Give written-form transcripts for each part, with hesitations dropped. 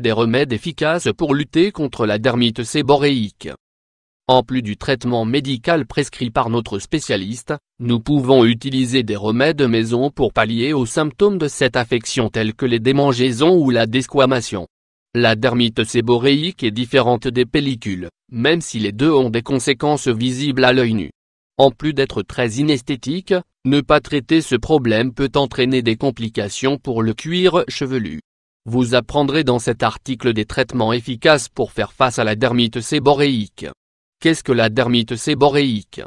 Des remèdes efficaces pour lutter contre la dermite séborréique. En plus du traitement médical prescrit par notre spécialiste, nous pouvons utiliser des remèdes maison pour pallier aux symptômes de cette affection tels que les démangeaisons ou la desquamation. La dermite séborréique est différente des pellicules, même si les deux ont des conséquences visibles à l'œil nu. En plus d'être très inesthétique, ne pas traiter ce problème peut entraîner des complications pour le cuir chevelu. Vous apprendrez dans cet article des traitements efficaces pour faire face à la dermite séborréique. Qu'est-ce que la dermite séborréique?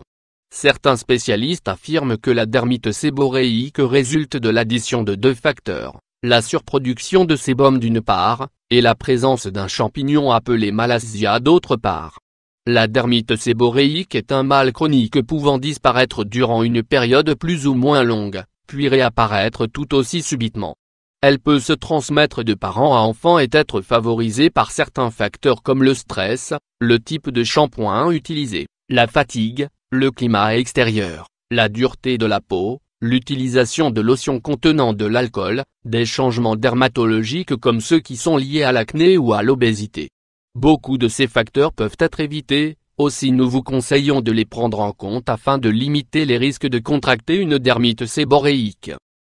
Certains spécialistes affirment que la dermite séborréique résulte de l'addition de deux facteurs, la surproduction de sébum d'une part, et la présence d'un champignon appelé Malassezia d'autre part. La dermite séborréique est un mal chronique pouvant disparaître durant une période plus ou moins longue, puis réapparaître tout aussi subitement. Elle peut se transmettre de parents à enfants et être favorisée par certains facteurs comme le stress, le type de shampoing utilisé, la fatigue, le climat extérieur, la dureté de la peau, l'utilisation de lotions contenant de l'alcool, des changements dermatologiques comme ceux qui sont liés à l'acné ou à l'obésité. Beaucoup de ces facteurs peuvent être évités, aussi nous vous conseillons de les prendre en compte afin de limiter les risques de contracter une dermite séborréique.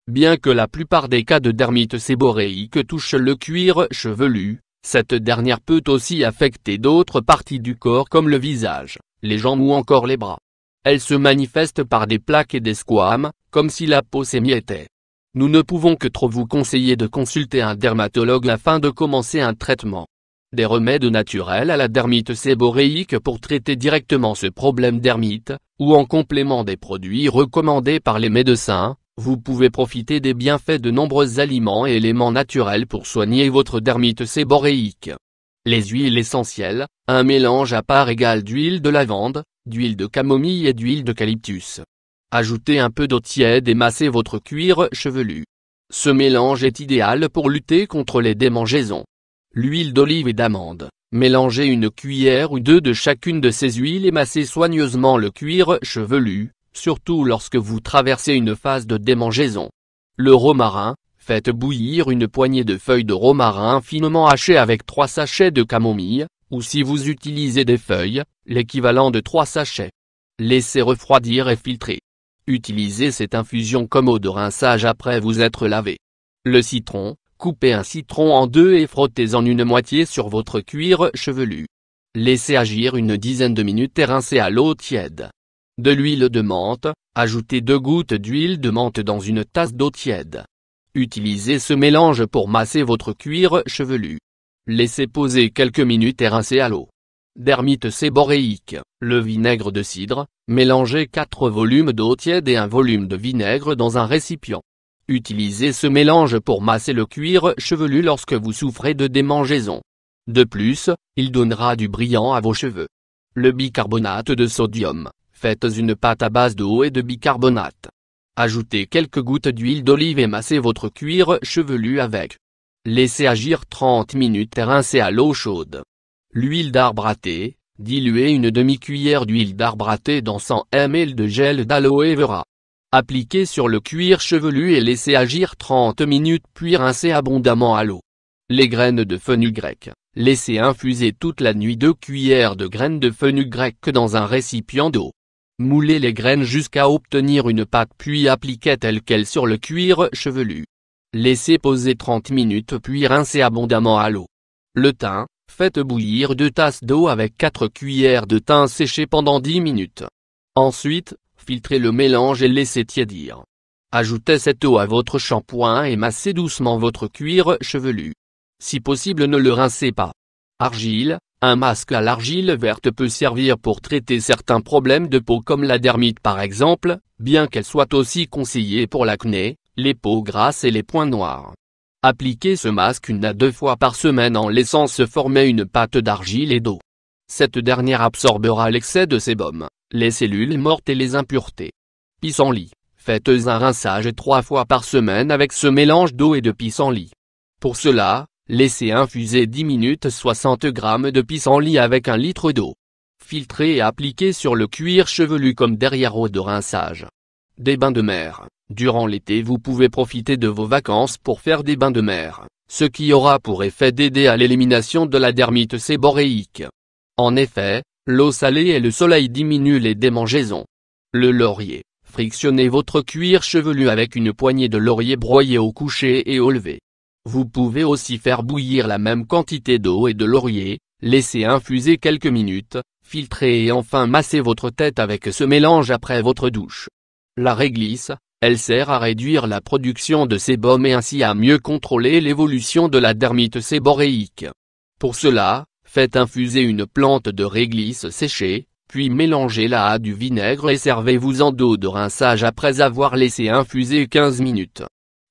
Bien que la plupart des cas de dermite séborréique touchent le cuir chevelu, cette dernière peut aussi affecter d'autres parties du corps comme le visage, les jambes ou encore les bras. Elle se manifeste par des plaques et des squames, comme si la peau s'émiettait. Nous ne pouvons que trop vous conseiller de consulter un dermatologue afin de commencer un traitement. Des remèdes naturels à la dermite séborréique pour traiter directement ce problème dermite, ou en complément des produits recommandés par les médecins. Vous pouvez profiter des bienfaits de nombreux aliments et éléments naturels pour soigner votre dermite séborréique. Les huiles essentielles, un mélange à part égale d'huile de lavande, d'huile de camomille et d'huile d'eucalyptus. Ajoutez un peu d'eau tiède et massez votre cuir chevelu. Ce mélange est idéal pour lutter contre les démangeaisons. L'huile d'olive et d'amande, mélangez une cuillère ou deux de chacune de ces huiles et massez soigneusement le cuir chevelu, surtout lorsque vous traversez une phase de démangeaison. Le romarin, faites bouillir une poignée de feuilles de romarin finement hachées avec 3 sachets de camomille, ou si vous utilisez des feuilles, l'équivalent de 3 sachets. Laissez refroidir et filtrer. Utilisez cette infusion comme eau de rinçage après vous être lavé. Le citron, coupez un citron en deux et frottez-en une moitié sur votre cuir chevelu. Laissez agir une dizaine de minutes et rincez à l'eau tiède. De l'huile de menthe, ajoutez 2 gouttes d'huile de menthe dans une tasse d'eau tiède. Utilisez ce mélange pour masser votre cuir chevelu. Laissez poser quelques minutes et rincez à l'eau. Dermite séborréique, le vinaigre de cidre, mélangez 4 volumes d'eau tiède et 1 volume de vinaigre dans un récipient. Utilisez ce mélange pour masser le cuir chevelu lorsque vous souffrez de démangeaison. De plus, il donnera du brillant à vos cheveux. Le bicarbonate de sodium. Faites une pâte à base d'eau et de bicarbonate. Ajoutez quelques gouttes d'huile d'olive et massez votre cuir chevelu avec. Laissez agir 30 minutes et rincez à l'eau chaude. L'huile d'arbre à thé, diluez une demi-cuillère d'huile d'arbre à thé dans 100 ml de gel d'aloe vera. Appliquez sur le cuir chevelu et laissez agir 30 minutes puis rincez abondamment à l'eau. Les graines de fenugrec. Laissez infuser toute la nuit 2 cuillères de graines de fenugrec dans un récipient d'eau. Moulez les graines jusqu'à obtenir une pâte puis appliquez telle quelle sur le cuir chevelu. Laissez poser 30 minutes puis rincez abondamment à l'eau. Le thym, faites bouillir 2 tasses d'eau avec 4 cuillères de thym séché pendant 10 minutes. Ensuite, filtrez le mélange et laissez tiédir. Ajoutez cette eau à votre shampoing et massez doucement votre cuir chevelu. Si possible ne le rincez pas. Argile. Un masque à l'argile verte peut servir pour traiter certains problèmes de peau comme la dermite par exemple, bien qu'elle soit aussi conseillée pour l'acné, les peaux grasses et les points noirs. Appliquez ce masque 1 à 2 fois par semaine en laissant se former une pâte d'argile et d'eau. Cette dernière absorbera l'excès de sébum, les cellules mortes et les impuretés. Pissenlit. Faites un rinçage 3 fois par semaine avec ce mélange d'eau et de pissenlit. Pour cela, laissez infuser 10 minutes 60 g de pissenlit avec 1 litre d'eau. Filtrez et appliquez sur le cuir chevelu comme derrière eau de rinçage. Des bains de mer. Durant l'été vous pouvez profiter de vos vacances pour faire des bains de mer. ce qui aura pour effet d'aider à l'élimination de la dermite séborréique. En effet, l'eau salée et le soleil diminuent les démangeaisons. Le laurier. Frictionnez votre cuir chevelu avec une poignée de laurier broyé au coucher et au lever. Vous pouvez aussi faire bouillir la même quantité d'eau et de laurier, laisser infuser quelques minutes, filtrer et enfin masser votre tête avec ce mélange après votre douche. La réglisse, elle sert à réduire la production de sébum et ainsi à mieux contrôler l'évolution de la dermite séborréique. Pour cela, faites infuser une plante de réglisse séchée, puis mélangez-la à du vinaigre et servez-vous-en d'eau de rinçage après avoir laissé infuser 15 minutes.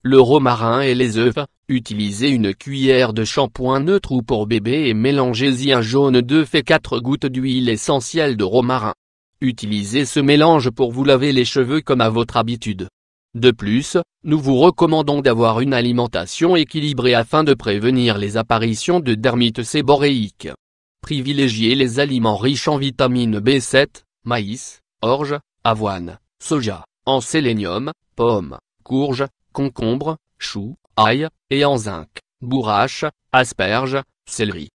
Le romarin et les œufs, utilisez une cuillère de shampoing neutre ou pour bébé et mélangez-y un jaune d'œuf et 4 gouttes d'huile essentielle de romarin. Utilisez ce mélange pour vous laver les cheveux comme à votre habitude. De plus, nous vous recommandons d'avoir une alimentation équilibrée afin de prévenir les apparitions de dermite séborréique. Privilégiez les aliments riches en vitamine B7, maïs, orge, avoine, soja, en sélénium, pommes, courges, concombres, choux, ail, et en zinc, bourrache, asperges, céleri.